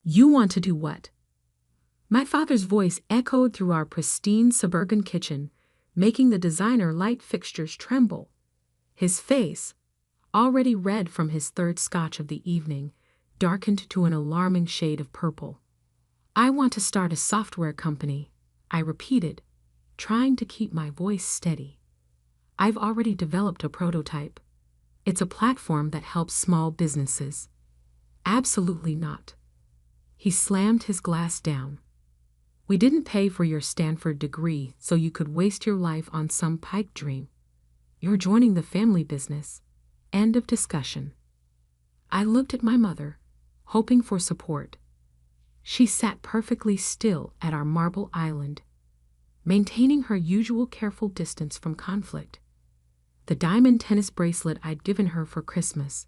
You want to do what? My father's voice echoed through our pristine suburban kitchen, making the designer light fixtures tremble. His face, already red from his third scotch of the evening, darkened to an alarming shade of purple. I want to start a software company, I repeated, trying to keep my voice steady. I've already developed a prototype. It's a platform that helps small businesses. Absolutely not. He slammed his glass down. We didn't pay for your Stanford degree so you could waste your life on some pipe dream. You're joining the family business. End of discussion. I looked at my mother, hoping for support. She sat perfectly still at our marble island, maintaining her usual careful distance from conflict. The diamond tennis bracelet I'd given her for Christmas,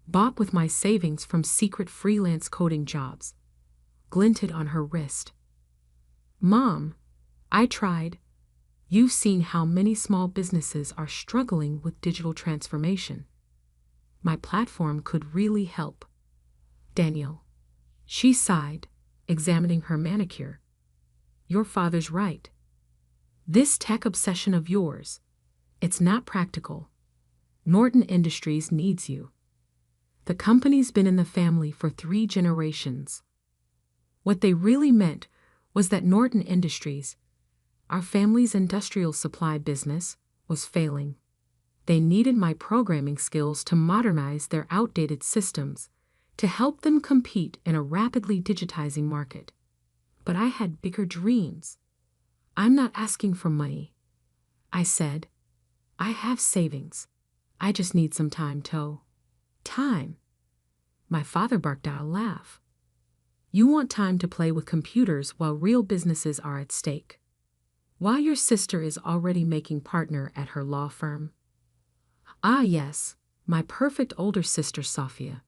bought with my savings from secret freelance coding jobs, glinted on her wrist. Mom, I tried. You've seen how many small businesses are struggling with digital transformation. My platform could really help. Daniel. She sighed, examining her manicure. Your father's right. This tech obsession of yours, it's not practical. Norton Industries needs you. The company's been in the family for 3 generations. What they really meant was that Norton Industries, our family's industrial supply business, was failing. They needed my programming skills to modernize their outdated systems, to help them compete in a rapidly digitizing market. But I had bigger dreams. I'm not asking for money, I said. I have savings. I just need some time, Toe. Time? My father barked out a laugh. You want time to play with computers while real businesses are at stake. While your sister is already making partner at her law firm. Ah yes, my perfect older sister Sophia.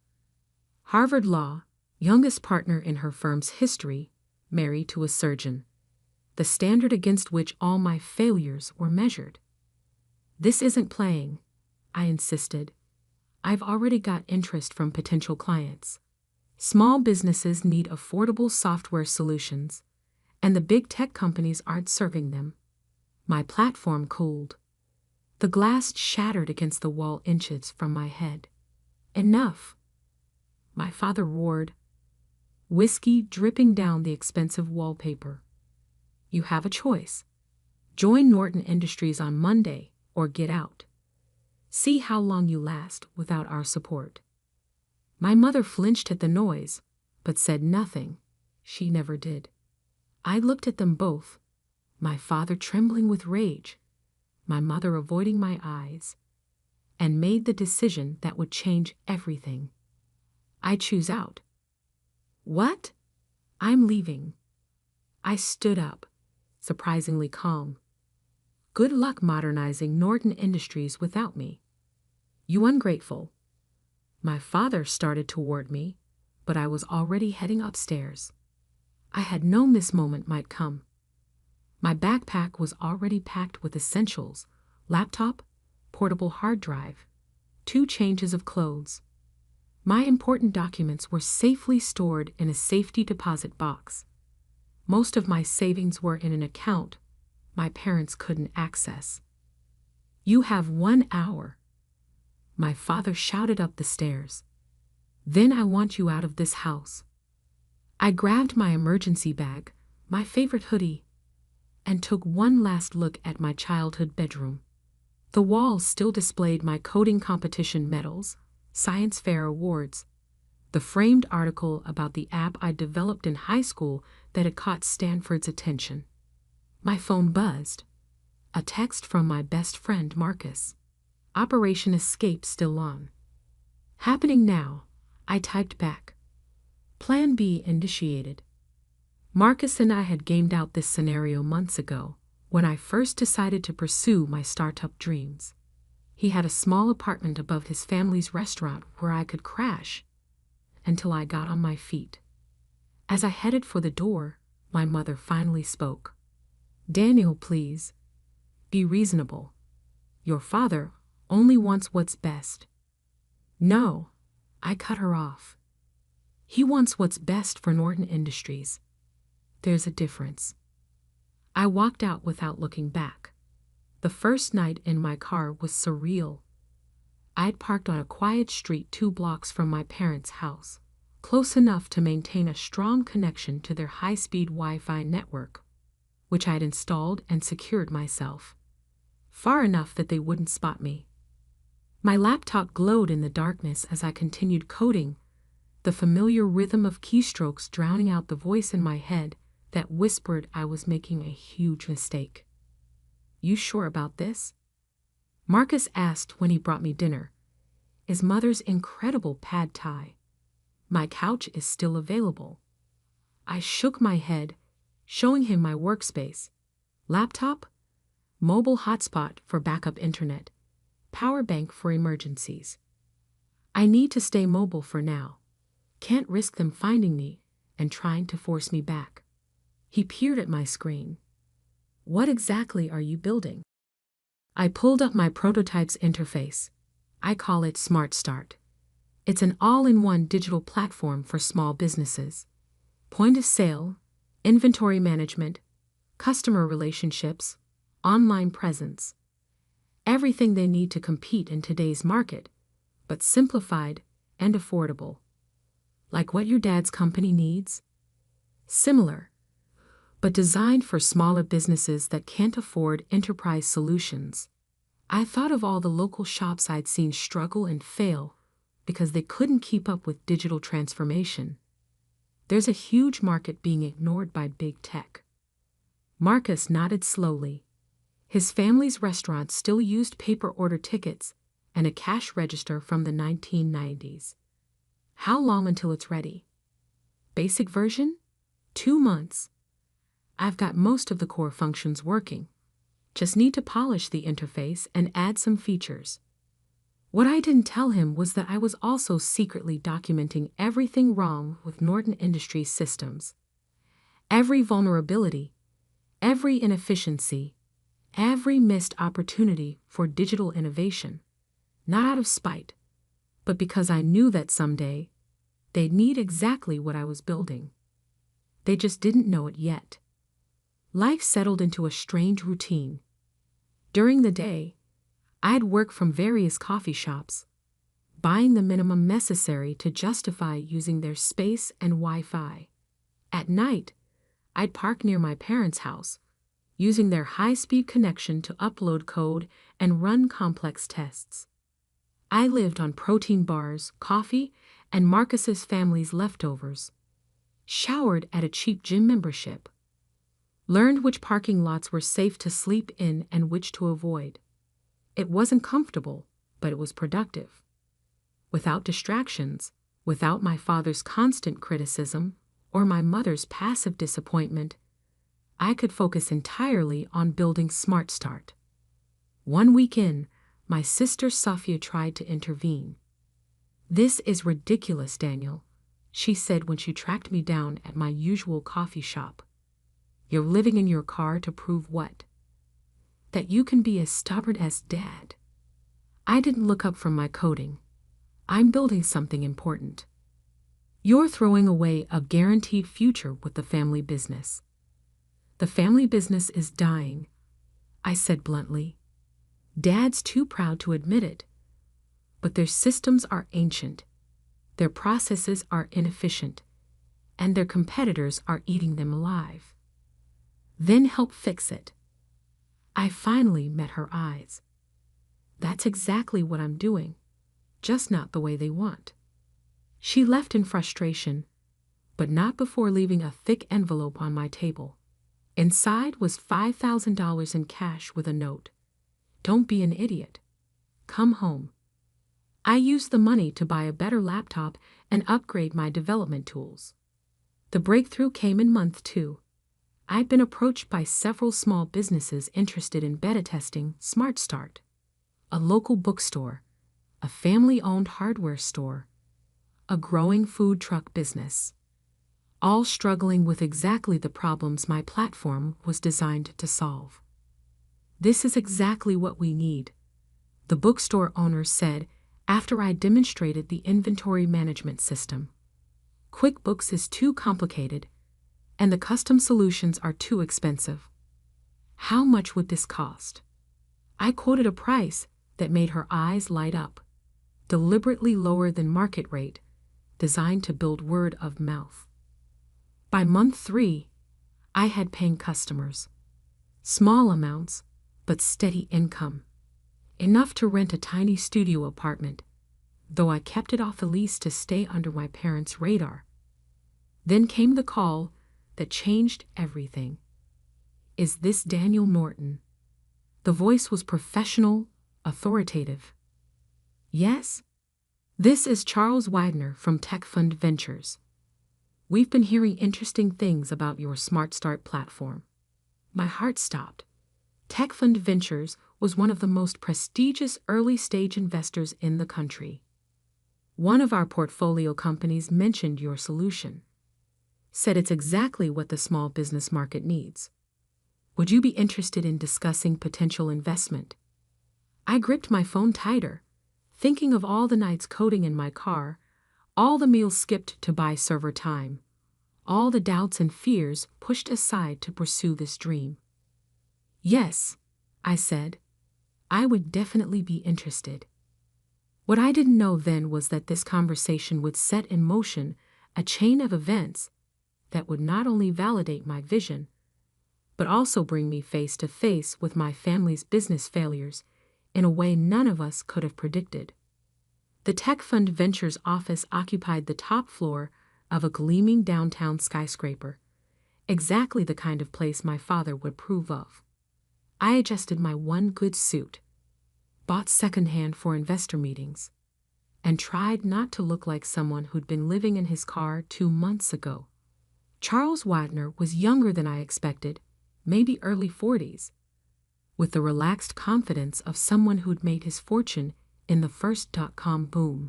Harvard Law, youngest partner in her firm's history, married to a surgeon. The standard against which all my failures were measured. This isn't playing, I insisted. I've already got interest from potential clients. Small businesses need affordable software solutions, and the big tech companies aren't serving them. My platform cooled. The glass shattered against the wall inches from my head. Enough! My father roared, whiskey dripping down the expensive wallpaper. You have a choice. Join Norton Industries on Monday or get out. See how long you last without our support. My mother flinched at the noise, but said nothing. She never did. I looked at them both, my father trembling with rage, my mother avoiding my eyes, and made the decision that would change everything. I choose out. What? I'm leaving. I stood up, surprisingly calm. Good luck modernizing Norton Industries without me. You ungrateful. My father started toward me, but I was already heading upstairs. I had known this moment might come. My backpack was already packed with essentials: laptop, portable hard drive, 2 changes of clothes. My important documents were safely stored in a safety deposit box. Most of my savings were in an account my parents couldn't access. You have 1 hour. My father shouted up the stairs. Then I want you out of this house. I grabbed my emergency bag, my favorite hoodie, and took one last look at my childhood bedroom. The walls still displayed my coding competition medals, science fair awards, the framed article about the app I developed in high school that had caught Stanford's attention. My phone buzzed. A text from my best friend Marcus. Operation Escape still on. Happening now, I typed back. Plan B initiated. Marcus and I had gamed out this scenario months ago, when I first decided to pursue my startup dreams. He had a small apartment above his family's restaurant where I could crash until I got on my feet. As I headed for the door, my mother finally spoke. Daniel, please. Be reasonable. Your father only wants what's best. No, I cut her off. He wants what's best for Norton Industries. There's a difference. I walked out without looking back. The first night in my car was surreal. I'd parked on a quiet street 2 blocks from my parents' house, close enough to maintain a strong connection to their high-speed Wi-Fi network, which I'd installed and secured myself, far enough that they wouldn't spot me. My laptop glowed in the darkness as I continued coding, the familiar rhythm of keystrokes drowning out the voice in my head that whispered I was making a huge mistake. "You sure about this?" Marcus asked when he brought me dinner. His mother's incredible pad thai. My couch is still available. I shook my head, showing him my workspace. Laptop, mobile hotspot for backup internet, power bank for emergencies. I need to stay mobile for now. Can't risk them finding me and trying to force me back. He peered at my screen. "What exactly are you building?" I pulled up my prototype's interface. I call it Smart Start. It's an all-in-one digital platform for small businesses. Point of sale, inventory management, customer relationships, online presence. Everything they need to compete in today's market, but simplified and affordable. Like what your dad's company needs? Similar, but designed for smaller businesses that can't afford enterprise solutions. I thought of all the local shops I'd seen struggle and fail because they couldn't keep up with digital transformation. There's a huge market being ignored by big tech. Marcus nodded slowly. His family's restaurant still used paper order tickets and a cash register from the 1990s. How long until it's ready? Basic version? 2 months. I've got most of the core functions working. Just need to polish the interface and add some features. What I didn't tell him was that I was also secretly documenting everything wrong with Norton Industries systems. Every vulnerability, every inefficiency, every missed opportunity for digital innovation. Not out of spite, but because I knew that someday they'd need exactly what I was building. They just didn't know it yet. Life settled into a strange routine. During the day, I'd work from various coffee shops, buying the minimum necessary to justify using their space and Wi-Fi. At night, I'd park near my parents' house, using their high-speed connection to upload code and run complex tests. I lived on protein bars, coffee, and Marcus's family's leftovers. Showered at a cheap gym membership. Learned which parking lots were safe to sleep in and which to avoid. It wasn't comfortable, but it was productive. Without distractions, without my father's constant criticism or my mother's passive disappointment, I could focus entirely on building Smart Start. 1 week in, my sister Sophia tried to intervene. "This is ridiculous, Daniel," she said when she tracked me down at my usual coffee shop. "You're living in your car to prove what? That you can be as stubborn as Dad." I didn't look up from my coding. "I'm building something important. You're throwing away a guaranteed future with the family business." "The family business is dying," I said bluntly. "Dad's too proud to admit it. But their systems are ancient, their processes are inefficient, and their competitors are eating them alive. Then help fix it." I finally met her eyes. "That's exactly what I'm doing, just not the way they want." She left in frustration, but not before leaving a thick envelope on my table. Inside was $5,000 in cash with a note. "Don't be an idiot. Come home." I used the money to buy a better laptop and upgrade my development tools. The breakthrough came in month 2. I'd been approached by several small businesses interested in beta testing Smart Start. A local bookstore, a family-owned hardware store, a growing food truck business, all struggling with exactly the problems my platform was designed to solve. "This is exactly what we need," the bookstore owner said after I demonstrated the inventory management system. QuickBooks is too complicated, and the custom solutions are too expensive. How much would this cost? I quoted a price that made her eyes light up, deliberately lower than market rate, designed to build word of mouth. By month 3, I had paying customers. Small amounts, but steady income. Enough to rent a tiny studio apartment, though I kept it off the lease to stay under my parents' radar. Then came the call that changed everything. "Is this Daniel Norton?" The voice was professional, authoritative. "Yes. This is Charles Widener from TechFund Ventures. We've been hearing interesting things about your Smart Start platform." My heart stopped. TechFund Ventures was one of the most prestigious early-stage investors in the country. One of our portfolio companies mentioned your solution. Said it's exactly what the small business market needs. Would you be interested in discussing potential investment? I gripped my phone tighter, thinking of all the nights coding in my car, all the meals skipped to buy server time, all the doubts and fears pushed aside to pursue this dream. "Yes," I said, "I would definitely be interested." What I didn't know then was that this conversation would set in motion a chain of events that would not only validate my vision, but also bring me face to face with my family's business failures in a way none of us could have predicted. The TechFund Ventures office occupied the top floor of a gleaming downtown skyscraper, exactly the kind of place my father would approve of. I adjusted my one good suit, bought secondhand for investor meetings, and tried not to look like someone who'd been living in his car 2 months ago. Charles Widener was younger than I expected, maybe early 40s, with the relaxed confidence of someone who'd made his fortune in the first .com boom.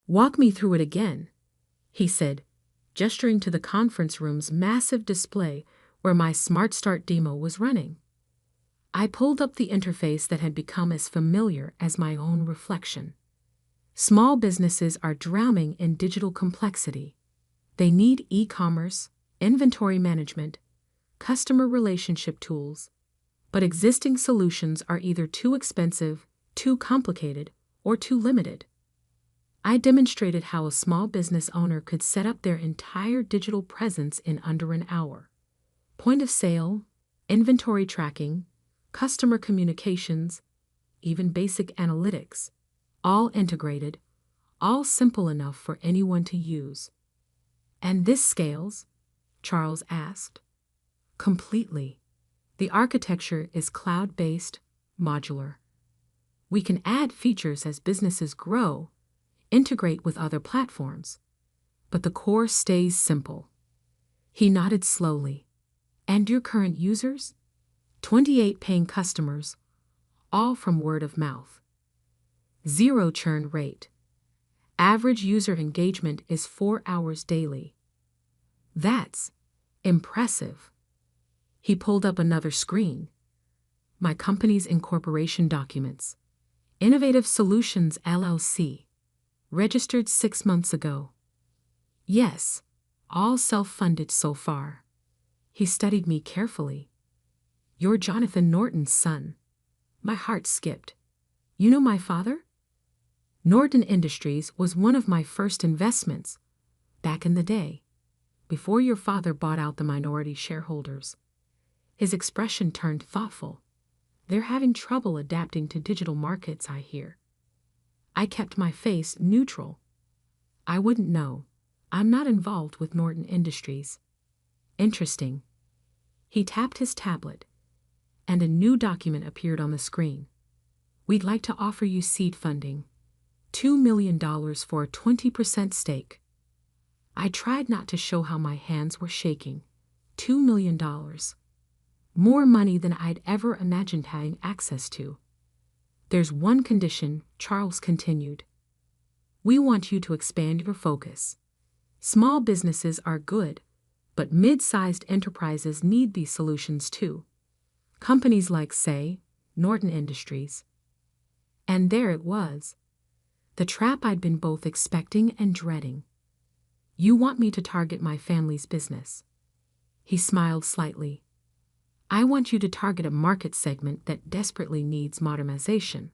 "Walk me through it again," he said, gesturing to the conference room's massive display where my Smart Start demo was running. I pulled up the interface that had become as familiar as my own reflection. Small businesses are drowning in digital complexity. They need e-commerce, inventory management, customer relationship tools, but existing solutions are either too expensive, too complicated, or too limited. I demonstrated how a small business owner could set up their entire digital presence in under an hour. Point of sale, inventory tracking, customer communications, even basic analytics, all integrated, all simple enough for anyone to use. "And this scales?" Charles asked. "Completely. The architecture is cloud-based, modular. We can add features as businesses grow, integrate with other platforms, but the core stays simple." He nodded slowly. "And your current users?" 28 paying customers, all from word of mouth. 0 churn rate. Average user engagement is 4 hours daily. That's impressive. He pulled up another screen. My company's incorporation documents. Innovative Solutions LLC. Registered 6 months ago. Yes, all self-funded so far. He studied me carefully. "You're Jonathan Norton's son." My heart skipped. "You know my father?" "Norton Industries was one of my first investments, back in the day, before your father bought out the minority shareholders." His expression turned thoughtful. "They're having trouble adapting to digital markets, I hear." I kept my face neutral. "I wouldn't know. I'm not involved with Norton Industries." "Interesting." He tapped his tablet, and a new document appeared on the screen. "We'd like to offer you seed funding, $2 million for a 20% stake." I tried not to show how my hands were shaking. $2 million. More money than I'd ever imagined having access to. "There's one condition," Charles continued. "We want you to expand your focus. Small businesses are good, but mid-sized enterprises need these solutions too. Companies like, say, Norton Industries." And there it was. The trap I'd been both expecting and dreading. You want me to target my family's business. He smiled slightly. I want you to target a market segment that desperately needs modernization.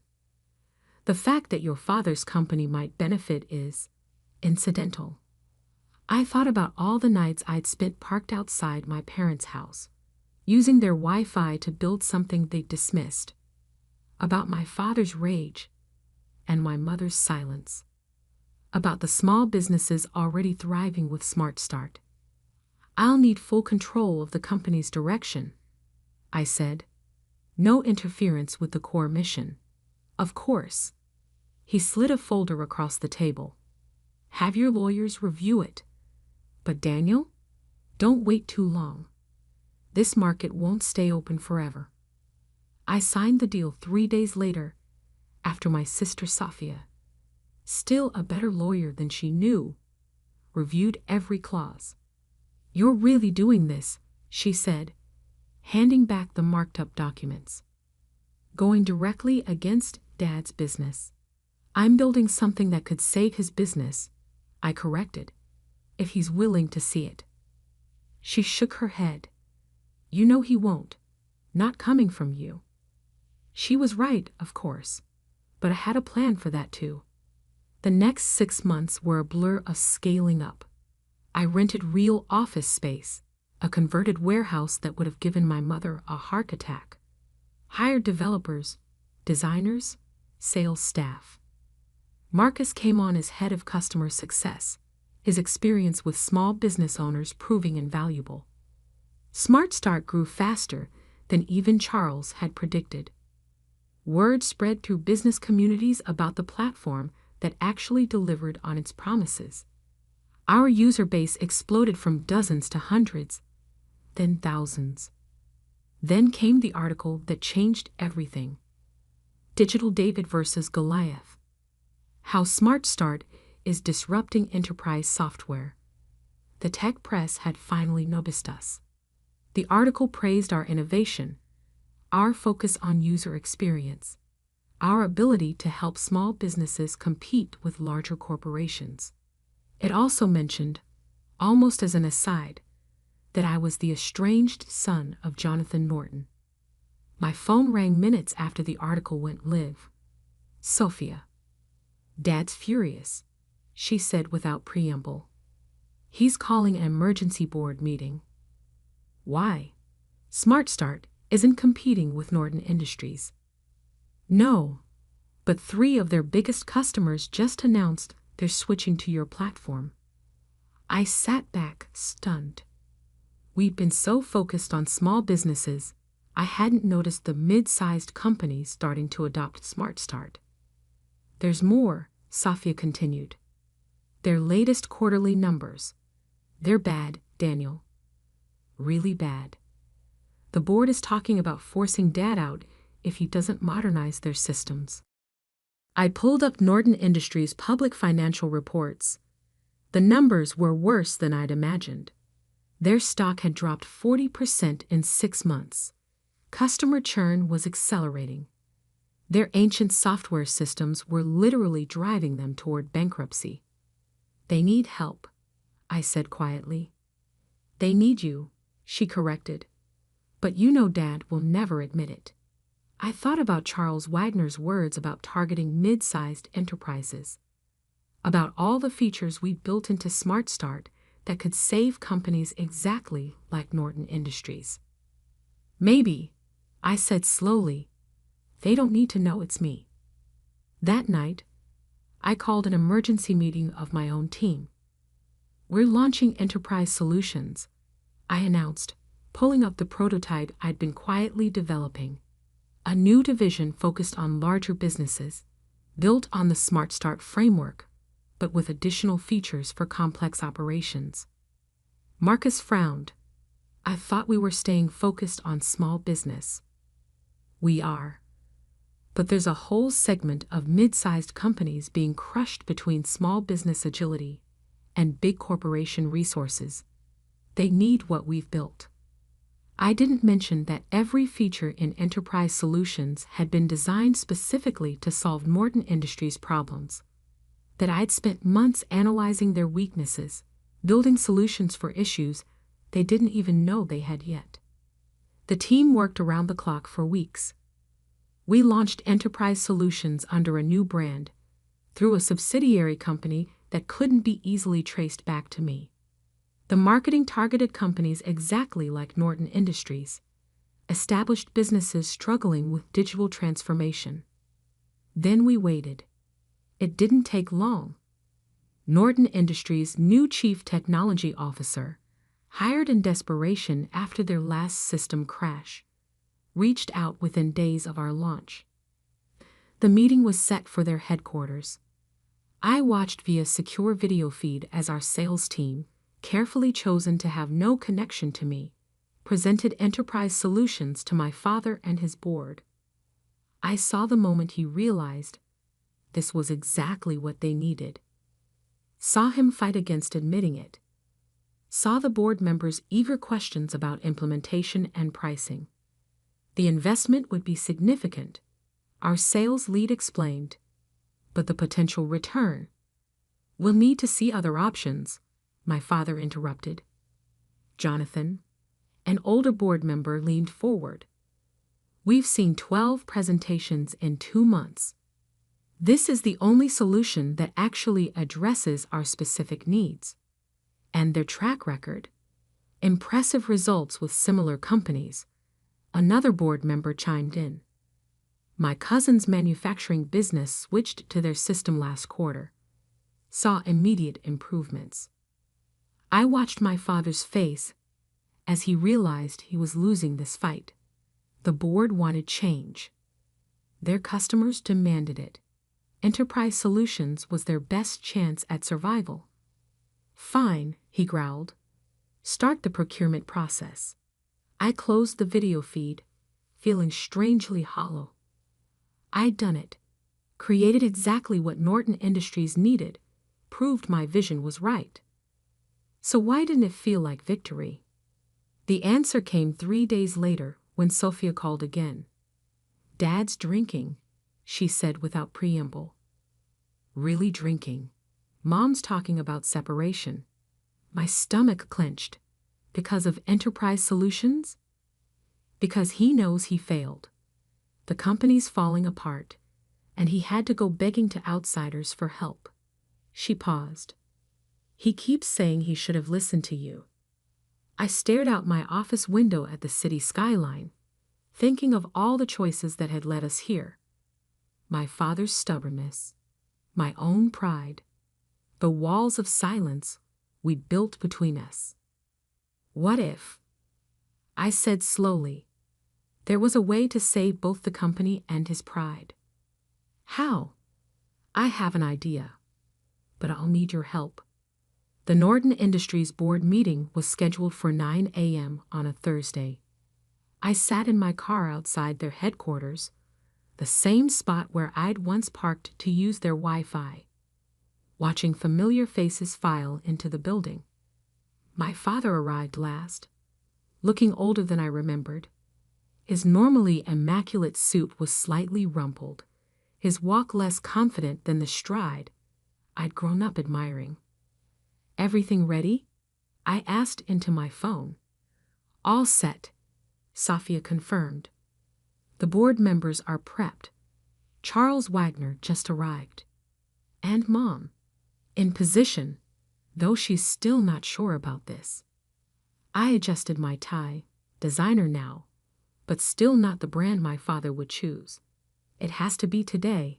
The fact that your father's company might benefit is incidental. I thought about all the nights I'd spent parked outside my parents' house, using their Wi-Fi to build something they dismissed. About my father's rage and my mother's silence. About the small businesses already thriving with Smart Start. I'll need full control of the company's direction, I said. No interference with the core mission. Of course. He slid a folder across the table. Have your lawyers review it. But Daniel, don't wait too long. This market won't stay open forever. I signed the deal 3 days later, after my sister Sophia, still a better lawyer than she knew, reviewed every clause. You're really doing this, she said, handing back the marked-up documents. Going directly against Dad's business. I'm building something that could save his business, I corrected, if he's willing to see it. She shook her head. You know he won't. Not coming from you. She was right, of course, but I had a plan for that too. The next 6 months were a blur of scaling up. I rented real office space, a converted warehouse that would have given my mother a heart attack. Hired developers, designers, sales staff. Marcus came on as head of customer success, his experience with small business owners proving invaluable. Smart Start grew faster than even Charles had predicted. Word spread through business communities about the platform that actually delivered on its promises. Our user base exploded from dozens to hundreds, then thousands. Then came the article that changed everything. Digital David versus Goliath. How Smart Start is disrupting enterprise software. The tech press had finally noticed us. The article praised our innovation, our focus on user experience, our ability to help small businesses compete with larger corporations. It also mentioned, almost as an aside, that I was the estranged son of Jonathan Norton. My phone rang minutes after the article went live. Sophia. Dad's furious, she said without preamble. He's calling an emergency board meeting. Why? Smart Start isn't competing with Norton Industries. No, but 3 of their biggest customers just announced they're switching to your platform. I sat back, stunned. We've been so focused on small businesses, I hadn't noticed the mid-sized companies starting to adopt Smart Start. There's more, Sophia continued. Their latest quarterly numbers. They're bad, Daniel. Really bad. The board is talking about forcing Dad out if he doesn't modernize their systems. I pulled up Norton Industries' public financial reports. The numbers were worse than I'd imagined. Their stock had dropped 40% in 6 months. Customer churn was accelerating. Their ancient software systems were literally driving them toward bankruptcy. They need help, I said quietly. They need you, she corrected. But you know Dad will never admit it. I thought about Charles Wagner's words about targeting mid-sized enterprises, about all the features we built into Smart Start that could save companies exactly like Norton Industries. Maybe, I said slowly, they don't need to know it's me. That night, I called an emergency meeting of my own team. We're launching Enterprise Solutions, I announced, pulling up the prototype I'd been quietly developing. A new division focused on larger businesses, built on the Smart Start framework, but with additional features for complex operations. Marcus frowned. I thought we were staying focused on small business. We are. But there's a whole segment of mid-sized companies being crushed between small business agility and big corporation resources. They need what we've built. I didn't mention that every feature in Enterprise Solutions had been designed specifically to solve Norton Industries' problems, that I'd spent months analyzing their weaknesses, building solutions for issues they didn't even know they had yet. The team worked around the clock for weeks. We launched enterprise solutions under a new brand, through a subsidiary company that couldn't be easily traced back to me. The marketing targeted companies exactly like Norton Industries, established businesses struggling with digital transformation. Then we waited. It didn't take long. Norton Industries' new chief technology officer, hired in desperation after their last system crash, reached out within days of our launch. The meeting was set for their headquarters. I watched via secure video feed as our sales team, carefully chosen to have no connection to me, presented enterprise solutions to my father and his board. I saw the moment he realized this was exactly what they needed. Saw him fight against admitting it. Saw the board members' eager questions about implementation and pricing. The investment would be significant, our sales lead explained, but the potential return. We'll need to see other options, my father interrupted. Jonathan, an older board member, leaned forward. We've seen 12 presentations in 2 months. This is the only solution that actually addresses our specific needs. And their track record. Impressive results with similar companies. Another board member chimed in. My cousin's manufacturing business switched to their system last quarter. Saw immediate improvements. I watched my father's face as he realized he was losing this fight. The board wanted change. Their customers demanded it. Enterprise Solutions was their best chance at survival. Fine, he growled. Start the procurement process. I closed the video feed, feeling strangely hollow. I'd done it. Created exactly what Norton Industries needed. Proved my vision was right. So why didn't it feel like victory? The answer came 3 days later when Sophia called again. Dad's drinking, she said without preamble. Really drinking. Mom's talking about separation. My stomach clenched. Because of enterprise solutions? Because he knows he failed. The company's falling apart, and he had to go begging to outsiders for help. She paused. He keeps saying he should have listened to you. I stared out my office window at the city skyline, thinking of all the choices that had led us here. My father's stubbornness, my own pride, the walls of silence we built between us. What if? I said slowly. There was a way to save both the company and his pride. How? I have an idea, but I'll need your help. The Norton Industries board meeting was scheduled for 9 a.m. on a Thursday. I sat in my car outside their headquarters, the same spot where I'd once parked to use their Wi-Fi, watching familiar faces file into the building. My father arrived last, looking older than I remembered. His normally immaculate suit was slightly rumpled, his walk less confident than the stride I'd grown up admiring. Everything ready? I asked into my phone. All set, Sophia confirmed. The board members are prepped. Charles Wagner just arrived. And Mom, in position, though she's still not sure about this. I adjusted my tie, designer now, but still not the brand my father would choose. It has to be today.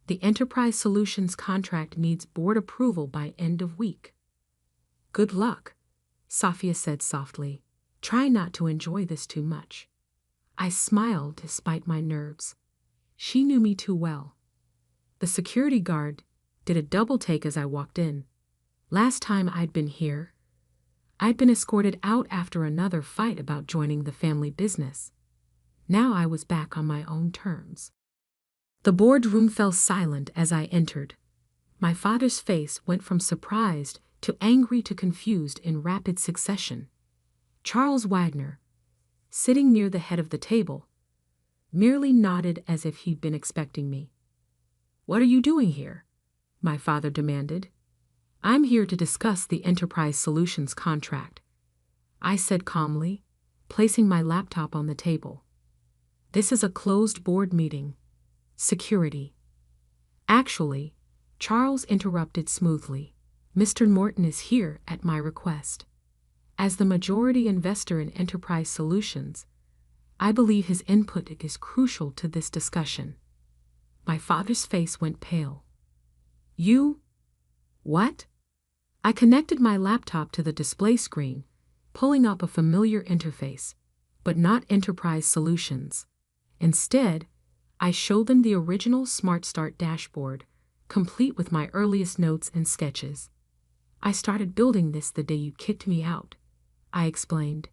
The Enterprise Solutions contract needs board approval by end of week. Good luck, Sophia said softly. Try not to enjoy this too much. I smiled despite my nerves. She knew me too well. The security guard did a double take as I walked in. Last time I'd been here, I'd been escorted out after another fight about joining the family business. Now I was back on my own terms. The boardroom fell silent as I entered. My father's face went from surprised to angry to confused in rapid succession. Charles Wagner, sitting near the head of the table, merely nodded as if he'd been expecting me. What are you doing here? My father demanded. I'm here to discuss the Enterprise Solutions contract, I said calmly, placing my laptop on the table. This is a closed board meeting. Security. Actually, Charles interrupted smoothly. Mr. Morton is here at my request. As the majority investor in Enterprise Solutions, I believe his input is crucial to this discussion. My father's face went pale. You? What? I connected my laptop to the display screen, pulling up a familiar interface, but not Enterprise Solutions. Instead, I showed them the original Smart Start dashboard, complete with my earliest notes and sketches. I started building this the day you kicked me out, I explained.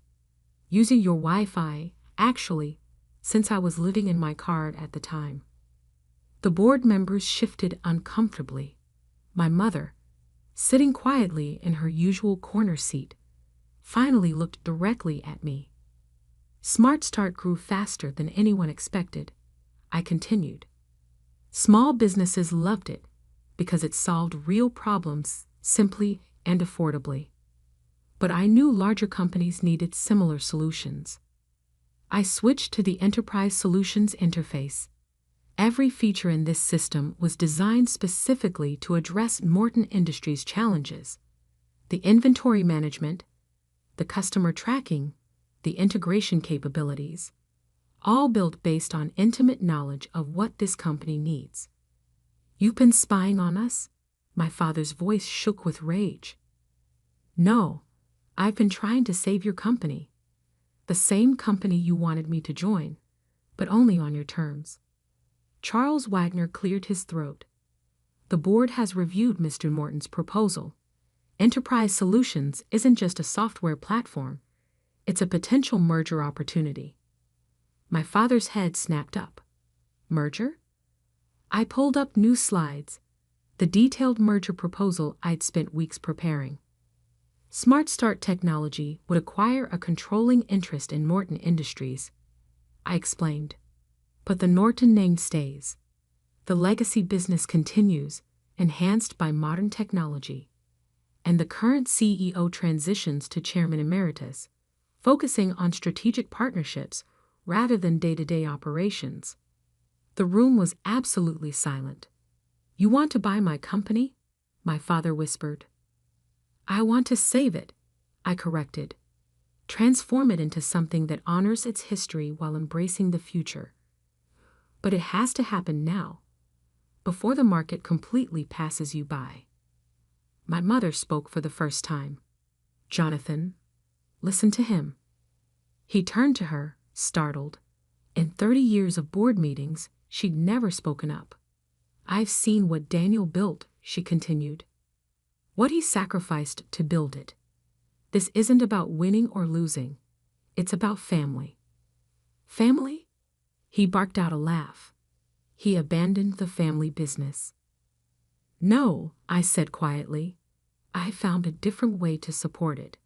Using your Wi-Fi, actually, since I was living in my car at the time. The board members shifted uncomfortably. My mother, sitting quietly in her usual corner seat, finally looked directly at me. Smart Start grew faster than anyone expected, I continued. Small businesses loved it because it solved real problems simply and affordably. But I knew larger companies needed similar solutions. I switched to the Enterprise Solutions interface. Every feature in this system was designed specifically to address Morton Industries' challenges: the inventory management, the customer tracking, the integration capabilities, all built based on intimate knowledge of what this company needs. You've been spying on us? My father's voice shook with rage. No, I've been trying to save your company. The same company you wanted me to join, but only on your terms. Charles Wagner cleared his throat. The board has reviewed Mr. Morton's proposal. Enterprise Solutions isn't just a software platform, it's a potential merger opportunity. My father's head snapped up. Merger? I pulled up new slides, the detailed merger proposal I'd spent weeks preparing. Smart Start Technology would acquire a controlling interest in Morton Industries, I explained. But the Norton name stays. The legacy business continues, enhanced by modern technology. And the current CEO transitions to Chairman Emeritus, focusing on strategic partnerships rather than day-to-day operations. The room was absolutely silent. You want to buy my company? My father whispered. I want to save it, I corrected. Transform it into something that honors its history while embracing the future. But it has to happen now, before the market completely passes you by. My mother spoke for the first time. Jonathan, listen to him. He turned to her, startled. In 30 years of board meetings, she'd never spoken up. I've seen what Daniel built, she continued. What he sacrificed to build it. This isn't about winning or losing. It's about family. Family? He barked out a laugh. He abandoned the family business. No, I said quietly. I found a different way to support it.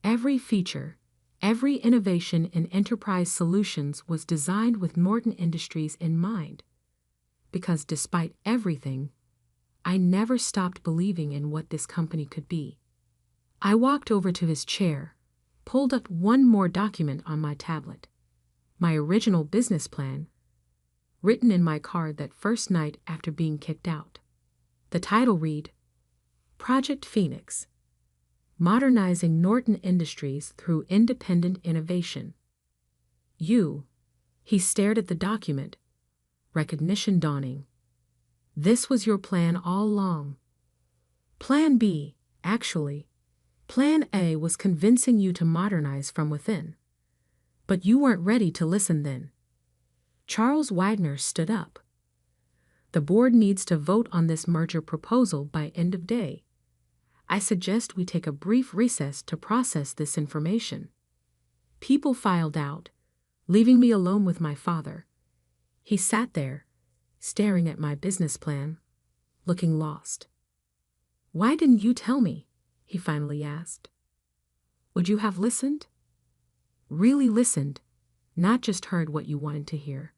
Every feature, every innovation in Enterprise Solutions was designed with Morton Industries in mind. Because despite everything, I never stopped believing in what this company could be. I walked over to his chair, pulled up one more document on my tablet. My original business plan, written in my car that first night after being kicked out. The title read, Project Phoenix, Modernizing Norton Industries Through Independent Innovation. He stared at the document, recognition dawning. This was your plan all along. Plan B, actually. Plan A was convincing you to modernize from within. But you weren't ready to listen then. Charles Wagner stood up. The board needs to vote on this merger proposal by end of day. I suggest we take a brief recess to process this information. People filed out, leaving me alone with my father. He sat there, staring at my business plan, looking lost. Why didn't you tell me? He finally asked. Would you have listened? Really listened, not just heard what you wanted to hear.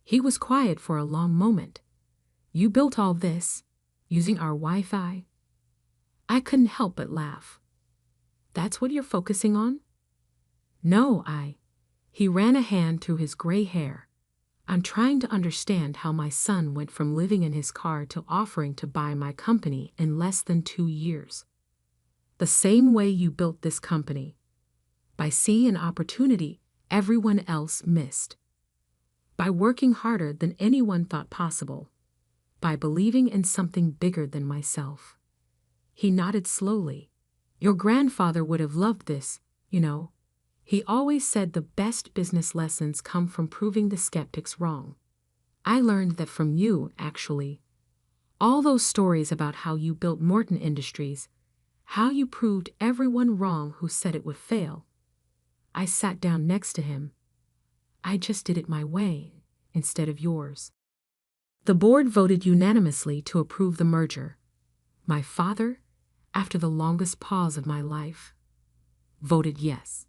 He was quiet for a long moment. You built all this, using our Wi-Fi? I couldn't help but laugh. That's what you're focusing on? No, He ran a hand through his gray hair. I'm trying to understand how my son went from living in his car to offering to buy my company in less than 2 years. The same way you built this company. By seeing an opportunity everyone else missed. By working harder than anyone thought possible. By believing in something bigger than myself. He nodded slowly. Your grandfather would have loved this, you know. He always said the best business lessons come from proving the skeptics wrong. I learned that from you, actually. All those stories about how you built Norton Industries, how you proved everyone wrong who said it would fail. I sat down next to him. I just did it my way, instead of yours. The board voted unanimously to approve the merger. My father, after the longest pause of my life, voted yes.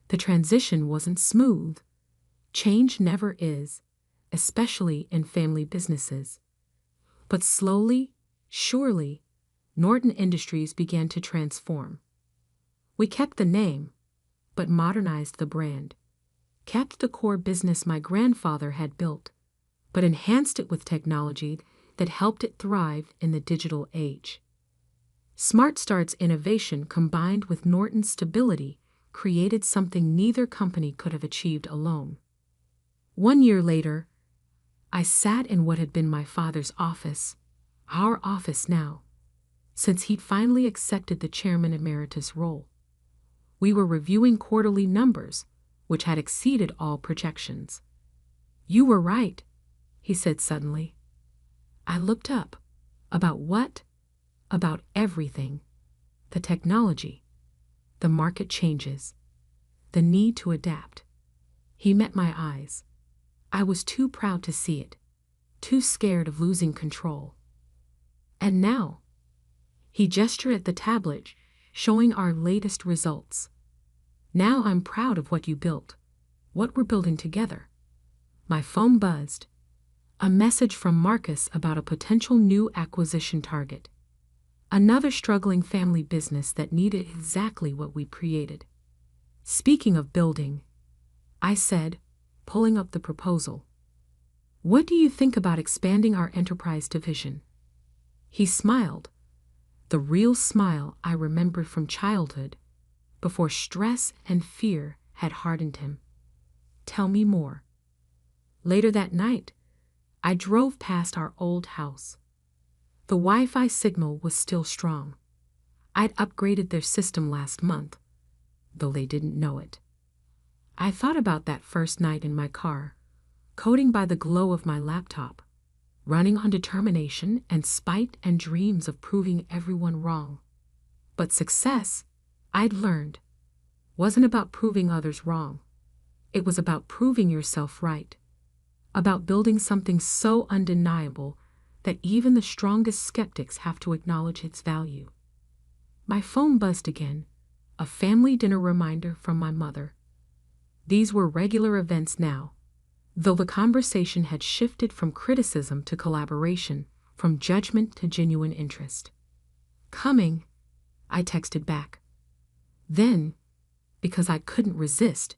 The transition wasn't smooth. Change never is, especially in family businesses. But slowly, surely, Norton Industries began to transform. We kept the name, but modernized the brand. Kept the core business my grandfather had built, but enhanced it with technology that helped it thrive in the digital age. SmartStart's innovation combined with Norton's stability created something neither company could have achieved alone. 1 year later, I sat in what had been my father's office, our office now, since he'd finally accepted the chairman emeritus role. We were reviewing quarterly numbers, which had exceeded all projections. You were right, he said suddenly. I looked up. About what? About everything. The technology. The market changes. The need to adapt. He met my eyes. I was too proud to see it. Too scared of losing control. And now, he gestured at the tablet, showing our latest results. Now I'm proud of what you built. What we're building together. My phone buzzed. A message from Marcus about a potential new acquisition target. Another struggling family business that needed exactly what we created. Speaking of building, I said, pulling up the proposal. What do you think about expanding our enterprise division? He smiled, the real smile I remembered from childhood, before stress and fear had hardened him. Tell me more. Later that night, I drove past our old house. The Wi-Fi signal was still strong. I'd upgraded their system last month, though they didn't know it. I thought about that first night in my car, coding by the glow of my laptop, running on determination and spite and dreams of proving everyone wrong. But success, I'd learned, wasn't about proving others wrong. It was about proving yourself right. About building something so undeniable that even the strongest skeptics have to acknowledge its value. My phone buzzed again, a family dinner reminder from my mother. These were regular events now, though the conversation had shifted from criticism to collaboration, from judgment to genuine interest. Coming, I texted back. Then, because I couldn't resist,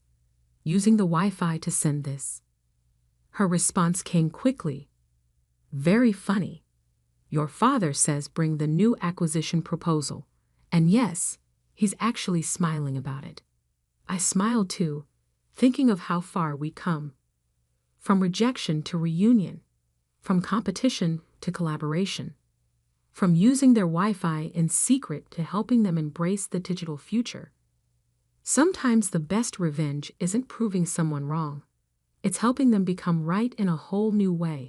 using the Wi-Fi to send this. Her response came quickly. Very funny. Your father says bring the new acquisition proposal. And yes, he's actually smiling about it. I smiled too, thinking of how far we come. From rejection to reunion. From competition to collaboration. From using their Wi-Fi in secret to helping them embrace the digital future. Sometimes the best revenge isn't proving someone wrong. It's helping them become right in a whole new way.